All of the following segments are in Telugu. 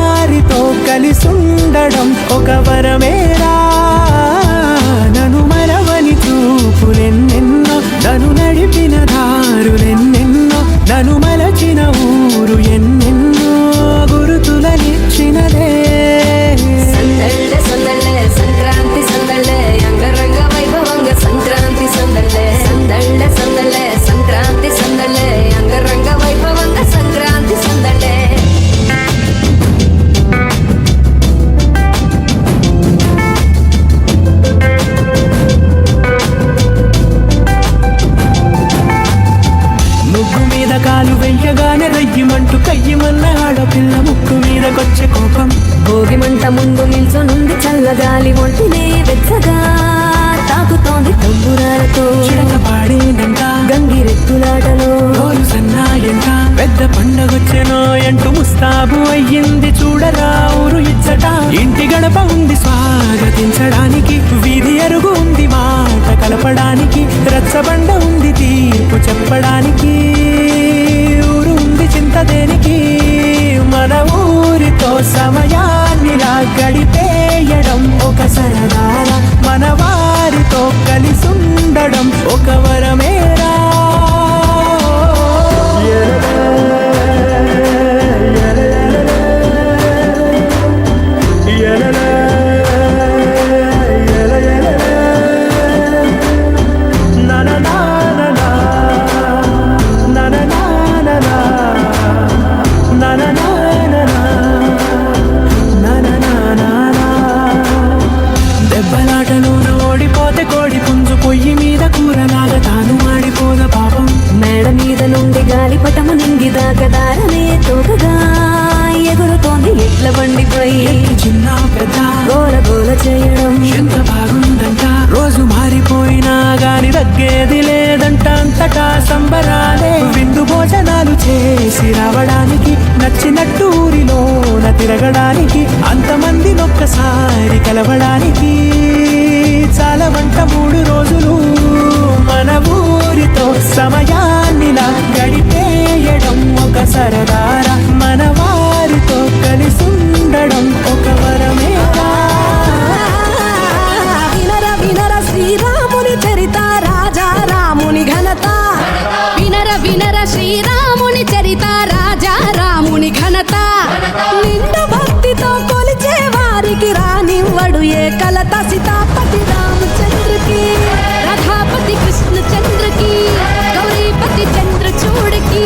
వారితో కలిసుండడం ఒక వరమేరా. నన్ను మరవని చూపులెన్నెన్నో, నన్ను నడిపిన దారులెన్నెన్నో, నన్ను మలచిన ఊరు ఎన్నెన్నో గురుతులనిచ్చినదే. సందళ్ళే సందళ్ళే సంక్రాంతి సందళ్ళే అంగరంగ వైభవంగ సంక్రాంతి సందళ్ళే. సందళ్ళే సందళ్ళే సంక్రాంతి సందళ్ళే అంగరంగ వైభవంగ సంక్రాంతి సందళ్ళే. ముగ్గు మీద కాలు వెయ్యగానే రయ్యమంటూ కయ్యమన్న ఆడపిల్ల ముక్కు మీదకొచ్చే కోపం. భోగి మంట ముందు నిల్చొనుంది చల్లగాలి ఒంటినే వెచ్చగా తాకుతోంది తంబురాలతో. చిడక పాడేనంట గంగిరెత్తులాటలో రోజు సన్నాయంట, పెద్ద పండగొచ్చెనో అంటూ ముస్తాబు అయ్యింది చూడరా ఊరు ఇచ్చట. ఇంటి గడప ఉంది స్వాగతించడానికి, వీధి అరుగు ఉంది మాట కలపడానికి, రచ్చబండ ఉంది తీర్పు చెప్పడానికి, ఊరు ఉంది చింత దేనికి. మన ఊరితో సమయాన్నిలా గడిపేయడం ఒక సరదాల, మన వారితో కలిసుండడం ఒక వరమేరా. దెబ్బలాటలోన ఓడిపోతే కోడి పుంజు పొయ్యి మీద కూరలాగా తాను మాడిపోద పాపం. మేడ మీద నుండి గాలిపటము నింగి దాకదారనే తోకగా ఎగురుతోంది ఎట్ల బండిపై. చిన్న పెద్ద గోల గోల చేయడం ఎంత బాగుందంట, రోజు మారిపోయినా గాని తగ్గేది లేదంట. అంతటా సంబరాలే, విందు భోజనాలు చేసి రావడానికి, నచ్చినట్టు ఊరిలోన తిరగడానికి, అంతమంది ఒక్కసారి కలవడానికి చాలా వంట 3 రోజులు మన ఊరితో సమయాన్నిలా గడిపేయడం ఒక సరదారా. మన వారితో కలిసుండడం ఒక వరమేరా. వినర వినర శ్రీరాముని చరిత రాజా రాముని ఘనత. వినర వినర శ్రీరాముని చరిత రాజా రాముని ఘనత. నిండు భక్తితో కొలిచే వారికి రానివ్వడు ఏ కలత. సీతాపతి రామచంద్రకి, రాధాపతి కృష్ణచంద్రకి, గౌరీపతి చంద్రచూడకి,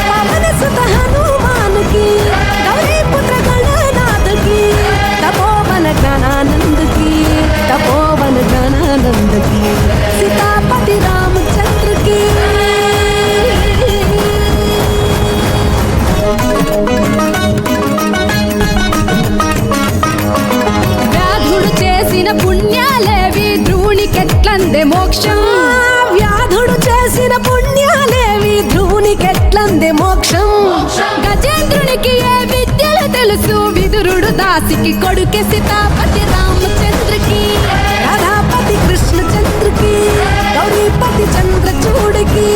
పవన సుత హనుమానుకి, గౌరీపుత్ర గణనాథకి, తపోవన జ్ఞానానందకి, తపోవన జ్ఞానానందకి, సీతాపతి రామచంద్రకి. వ్యాధుడు చేసిన పుణ్యాలేవి ధ్రువునికెట్లందే మోక్షం. వ్యాధుడు చేసిన పుణ్యాలేవి ధ్రువునికెట్లందే మోక్షం. గజేంద్రునికి ఏ విద్యలు తెలుసు, విదురుడు దాసికి కొడుకే. సీతాపతి రామచంద్రకి, రాధాపతి కృష్ణచంద్రకి, గౌరీపతి చంద్రచూడకి,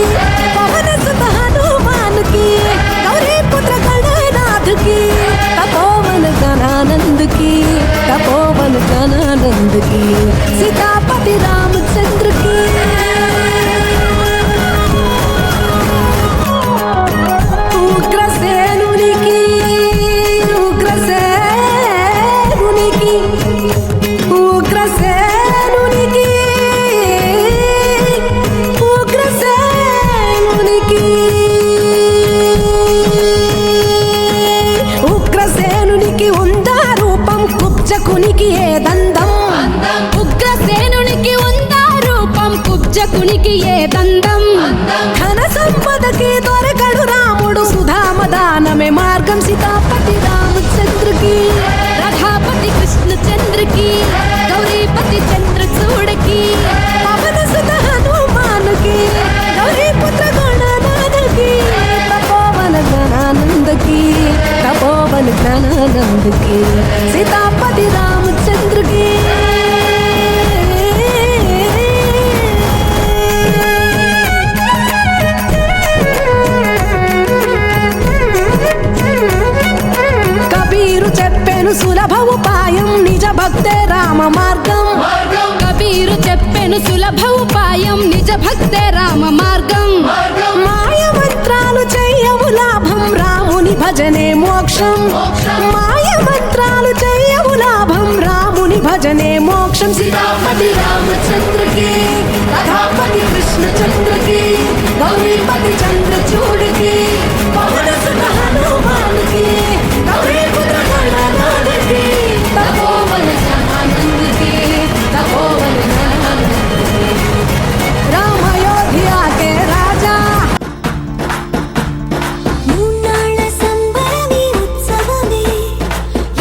పవన సుత హనుమానుకి, గౌరీపుత్ర గణనాథుకి, తపోవన జ్ఞానానందకి, తపోవన జ్ఞానానందకి, సీతాపతి రామచంద్రకి. ఉగ్రసేనునికి, ఉగ్రసేనునికి, ఉగ్రసేనునికి, ఉగ్రసేనునికి, ఉగ్రసేనునికి ఉందా రూపం, కుబ్జకునికి ఏ దందం. ఉగ్రసేనునికి ఉందా రూపం, కుబ్జకునికి ఏ దందం. ఘన సంపదకి దొరకడు రాముడు, సుధామదానమే మార్గం. సీతాపతి రామచంద్రకి, రాధాపతి కృష్ణచంద్రకి, గౌరీపతి చంద్రచూడకి, పవన సుత హనుమానుకి, గౌరీపుత్ర గణనాథకి, తపోవన జ్ఞానానందకి, తపోవన జ్ఞానానందకి, సీతాపతి రామచంద్రకి. కబీరు చెప్ప చెప్పెను సులభ ఉపాయం నిజ భక్తే రామ మార్గం కబీరు చెప్పెను సులభ ఉపాయం నిజ భక్తే రామ మార్గం మాయ మంత్రాలు చెయ్యవు లాభం రాముని భజనే మోక్షం మాయ మంత్రాలు చెయ్యవు లాభం రాముని భజనే మోక్షం సీతాపతి రామచంద్రకి కథాపతి కృష్ణచంద్రకి గౌరీపతి చంద్రచూడికి పవన సుత హనుమానికి గౌరీ పుత్ర గణనాథకి తపోవన ఆనందకి తపోవన రామయోధ్యా కే రాజా మూన్నాళ్ళ సంబరమే ఉత్సవమే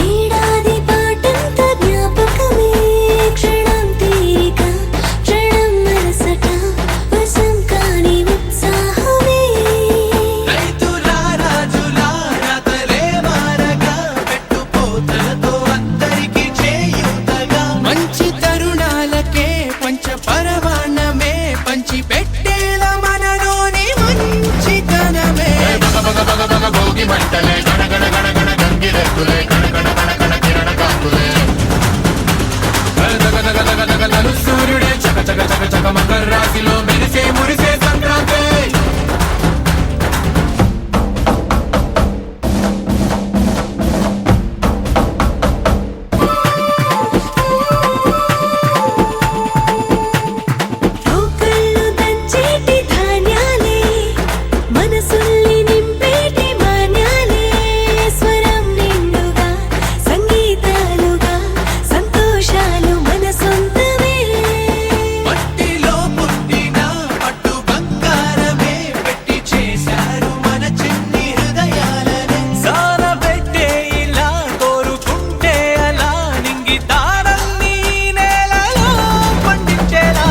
ఏడాది పాటంత జ్ఞాపకమే క్షణం తీరిక క్షణం మరసట వశం కాని ఉత్సాహమే రైతులా రాజులా రాతలే మారగా పెట్టుపోతలతో అందరికీ చేయూతగా మంచి తరుణాలకే పంచ పరమాన్నమే పంచి పెట్టేల మనలోని మంచితనమే భోగి మంటలే గణగణ గణగణ గంగిరెద్దులే కణకణ కణకణ కిరణ కాంతులే గలగలగలగలగలగలు సూర్యుడే చక చక చక చక మకర రాశిలో మెరిసే మురిసే సంక్రాంతి రోకళ్ళు దంచేటి ధాన్యాలే మనసుల్ని నింపేటి మాన్యాలే స్వరం నిండుగా సంగీతాలుగా సంతోషాలు మన సొంతమే మట్టిలో పుట్టిన పట్టు బంగారమే పెట్టి చేశారు మన చిన్ని హృదయాలనే సారబెట్టే ఇలా కోరుకుంటే అలా నింగి తారల్ని నేలలో పండించేలా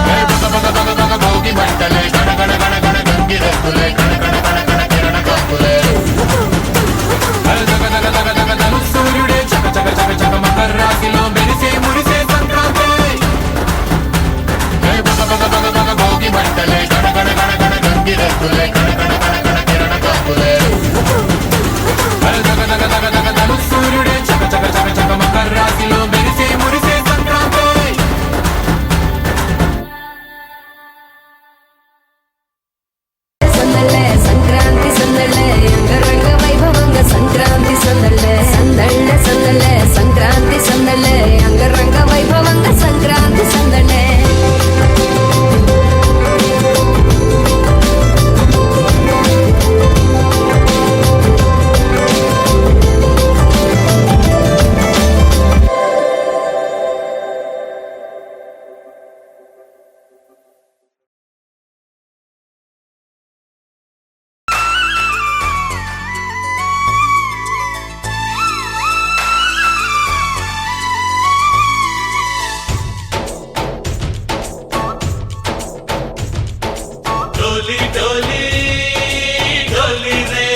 భోగి మంటలే గణగణ గణగణ గంగిరెద్దులే కణకణ కణకణ కిరణ కాంతులే గలగలగలగలగలగలు సూర్యుడే చక చక చక చక మకర రాశిలో మెరిసే మురిసే సంక్రాంతి భోగి మంటలే గణగణ గణగణ గంగిరెద్దులే కణకణ కణకణ కిరణ కాంతులే గలగలగలగలగలగలు సూర్యుడే చక చక చక చక మకర రాశిలో మెరిసే మురిసే సంక్రాంతి సందళ్ళే సంక్రాంతి సందళ్ళే అంగరంగ వైభవంగ సంక్రాంతి సందళ్ళే సందళ్ళే సందళ్ళే సంక్రాంతి సందళ్ళే అంగరంగ వైభవంగ సంక్రాంతి సందళ్ళే डोली डोली डोली रे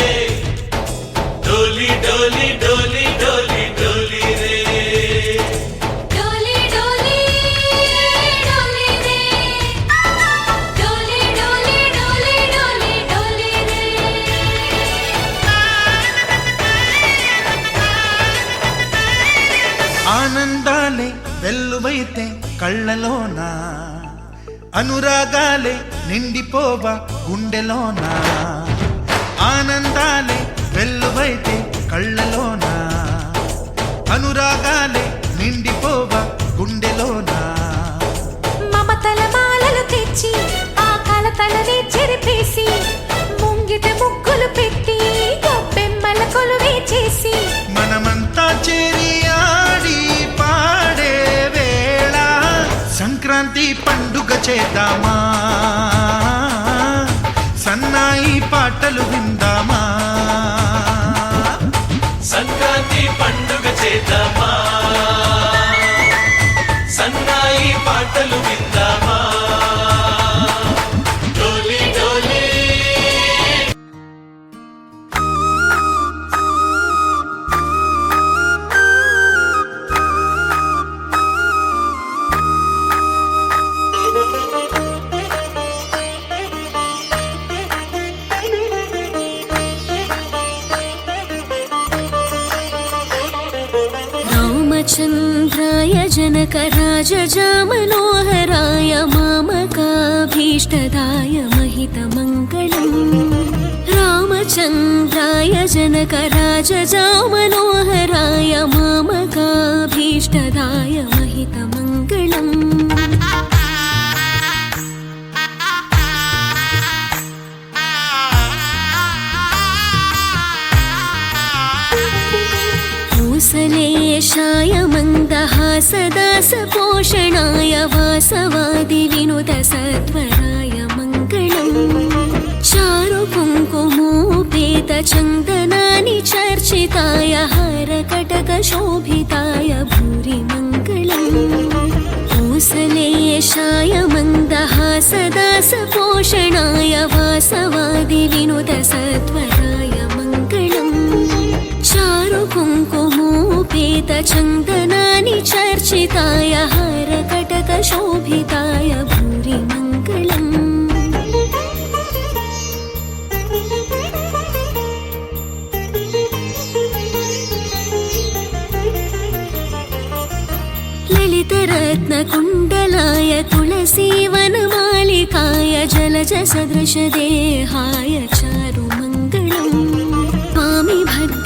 डोली डोली डोली डोली डोली रे డోలి డోలి డోలి రే డోలి డోలి డోలి డోలి డోలి రే ఆనందాలే వెల్లువైతే కళ్ళలోన అనురాగాలే నిండిపోవా గుండెలోన ఆనందాలే వెల్లువైతే కళ్ళలోన అనురాగాలే నిండిపోవా గుండెలోన మమతల మాలలు తెచ్చి ఆ కలతలని చెరిపేసి ముంగిట ముగ్గులు పెట్టి గొప్పెమ్మల కొలువే చేసి మనమంతా చేరి ఆడి పాడే వేళ సంక్రాంతి పండుగ చేద్దామా సన్నాయి పాటలు విందామా సంక్రాంతి పండుగ చేద్దామా సన్నాయి పాటలు విందామా డోలి డోలి रामचन्द्राय जनकराजजामनोहराय मामकाभीष्टदाय महितमङ्गलम् रामचन्द्राय जनकराजजामनोहराय मामकाभीष्टदाय महितमङ्गलम् कुशलेशाय मन्दहासदासपोषणाय वासवादिविनुतसत्वराय मङ्गलम् चारुकुङ्कुमोपेतचन्दनानि चर्चिताय हारकटकशोभिताय भूरि मङ्गलम् कुशलेशाय मन्दहासदासपोषणाय वासवादिविनुतसत्वराय मङ्गलम् चारुकुङ्कुमोपेतचन्दनानि चर्चिताय हारकटकशोभिताय भूरि मङ्गलम् ललितरत्नकुण्डलाय तुलसीवनमालिकाय जलजसदृशदेहाय चारुमङ्गलम् स्वामि भद्र